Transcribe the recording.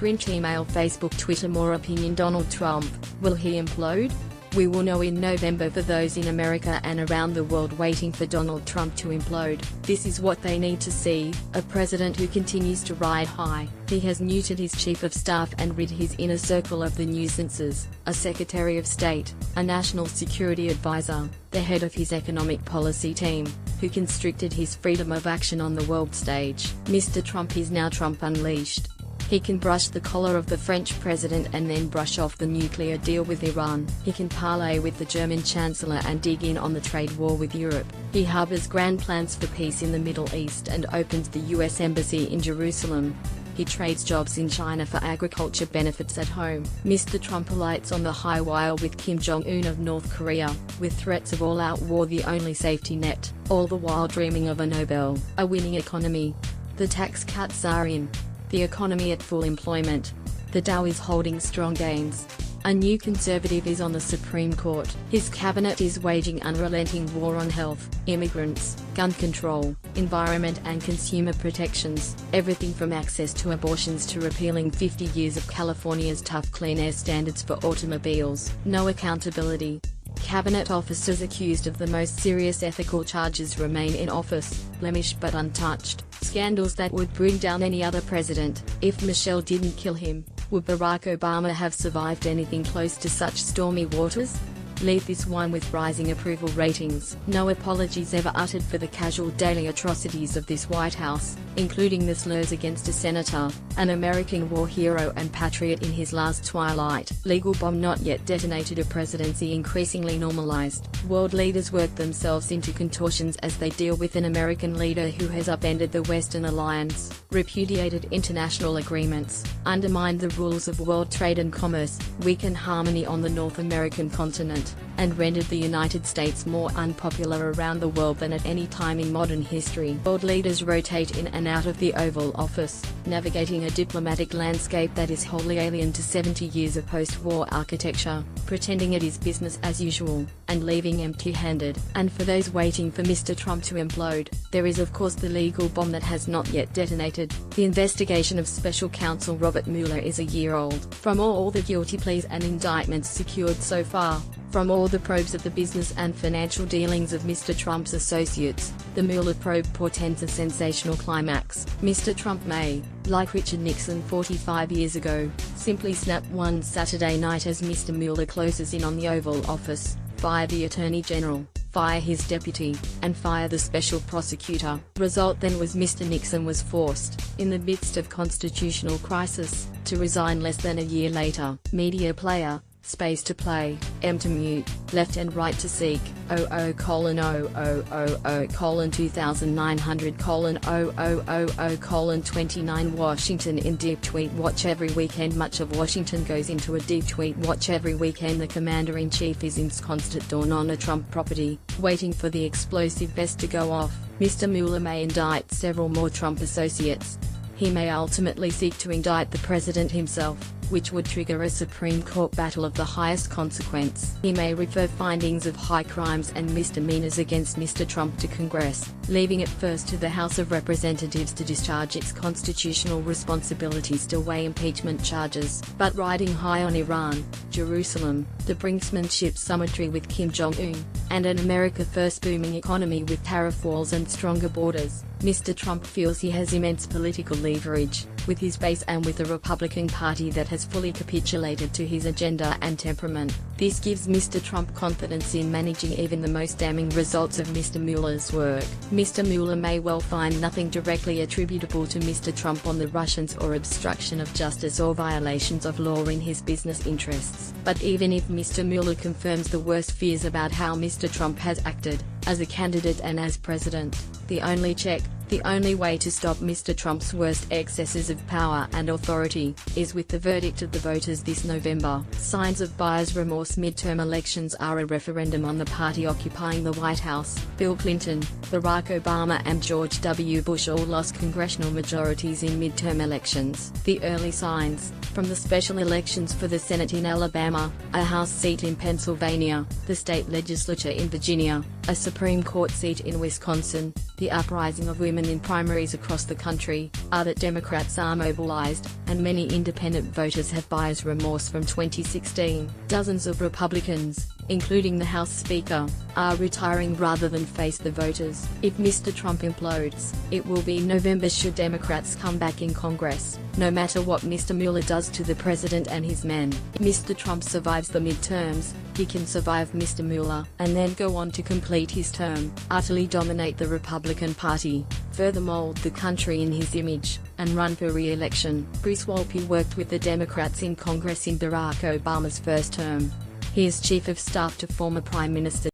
print, email, Facebook, Twitter, more opinion. Donald Trump, will he implode? We will know in November. For those in America and around the world waiting for Donald Trump to implode, this is what they need to see: a president who continues to ride high. He has neutered his chief of staff and rid his inner circle of the nuisances: a Secretary of State, a national security advisor, the head of his economic policy team, who constricted his freedom of action on the world stage. Mr. Trump is now Trump Unleashed. He can brush the collar of the French president and then brush off the nuclear deal with Iran. He can parley with the German Chancellor and dig in on the trade war with Europe. He harbors grand plans for peace in the Middle East and opens the US Embassy in Jerusalem. He trades jobs in China for agriculture benefits at home. Mr. Trump alights on the high wire with Kim Jong-un of North Korea, with threats of all-out war the only safety net, all the while dreaming of a Nobel, a winning economy. The tax cuts are in. The economy at full employment. The Dow is holding strong gains. A new conservative is on the Supreme Court. His cabinet is waging unrelenting war on health, immigrants, gun control, environment and consumer protections, everything from access to abortions to repealing 50 years of California's tough clean air standards for automobiles. No accountability. Cabinet officers accused of the most serious ethical charges remain in office, blemished but untouched. Scandals that would bring down any other president. If Michelle didn't kill him, would Barack Obama have survived anything close to such stormy waters? Leave this one with rising approval ratings. No apologies ever uttered for the casual daily atrocities of this White House, including the slurs against a senator, an American war hero and patriot in his last twilight. Legal bomb not yet detonated. A presidency increasingly normalized. World leaders work themselves into contortions as they deal with an American leader who has upended the Western alliance, repudiated international agreements, undermined the rules of world trade and commerce, weakened harmony on the North American continent, and rendered the United States more unpopular around the world than at any time in modern history. World leaders rotate in and out of the Oval Office, navigating a diplomatic landscape that is wholly alien to 70 years of post-war architecture, pretending it is business as usual, and leaving empty-handed. And for those waiting for Mr. Trump to implode, there is of course the legal bomb that has not yet detonated. The investigation of Special Counsel Robert Mueller is a year old. From all the guilty pleas and indictments secured so far, from all the probes of the business and financial dealings of Mr. Trump's associates, the Mueller probe portends a sensational climax. Mr. Trump may, like Richard Nixon 45 years ago, simply snap one Saturday night as Mr. Mueller closes in on the Oval Office, fire the Attorney General, fire his deputy, and fire the special prosecutor. Result then was Mr. Nixon was forced, in the midst of constitutional crisis, to resign less than a year later. Media player, space to play, M to mute, left and right to seek, 00:000:2900:000:29 Washington in deep tweet watch every weekend. Much of Washington goes into a deep tweet watch every weekend. The commander-in-chief is in constant dawn on a Trump property, waiting for the explosive vest to go off. Mr. Mueller may indict several more Trump associates. He may ultimately seek to indict the president himself, which would trigger a Supreme Court battle of the highest consequence. He may refer findings of high crimes and misdemeanors against Mr. Trump to Congress, leaving it first to the House of Representatives to discharge its constitutional responsibilities to weigh impeachment charges. But riding high on Iran, Jerusalem, the brinksmanship symmetry with Kim Jong-un, and an America First booming economy with tariff walls and stronger borders, Mr. Trump feels he has immense political leverage, with his base and with a Republican Party that has fully capitulated to his agenda and temperament. This gives Mr. Trump confidence in managing even the most damning results of Mr. Mueller's work. Mr. Mueller may well find nothing directly attributable to Mr. Trump on the Russians or obstruction of justice or violations of law in his business interests. But even if Mr. Mueller confirms the worst fears about how Mr. Trump has acted, as a candidate and as president, the only check, the only way to stop Mr. Trump's worst excesses of power and authority, is with the verdict of the voters this November. Signs of buyer's remorse. Midterm elections are a referendum on the party occupying the White House. Bill Clinton, Barack Obama and George W. Bush all lost congressional majorities in midterm elections. The early signs, from the special elections for the Senate in Alabama, a House seat in Pennsylvania, the state legislature in Virginia, a Supreme Court seat in Wisconsin, the uprising of women determine in primaries across the country, are that Democrats are mobilized, and many independent voters have buyer's remorse from 2016. Dozens of Republicans, including the House Speaker, are retiring rather than face the voters. If Mr. Trump implodes, it will be November should Democrats come back in Congress, no matter what Mr. Mueller does to the president and his men. If Mr. Trump survives the midterms, he can survive Mr. Mueller, and then go on to complete his term, utterly dominate the Republican Party, further mold the country in his image, and run for re-election. Chris Wolpe worked with the Democrats in Congress in Barack Obama's first term. He is Chief of Staff to former Prime Minister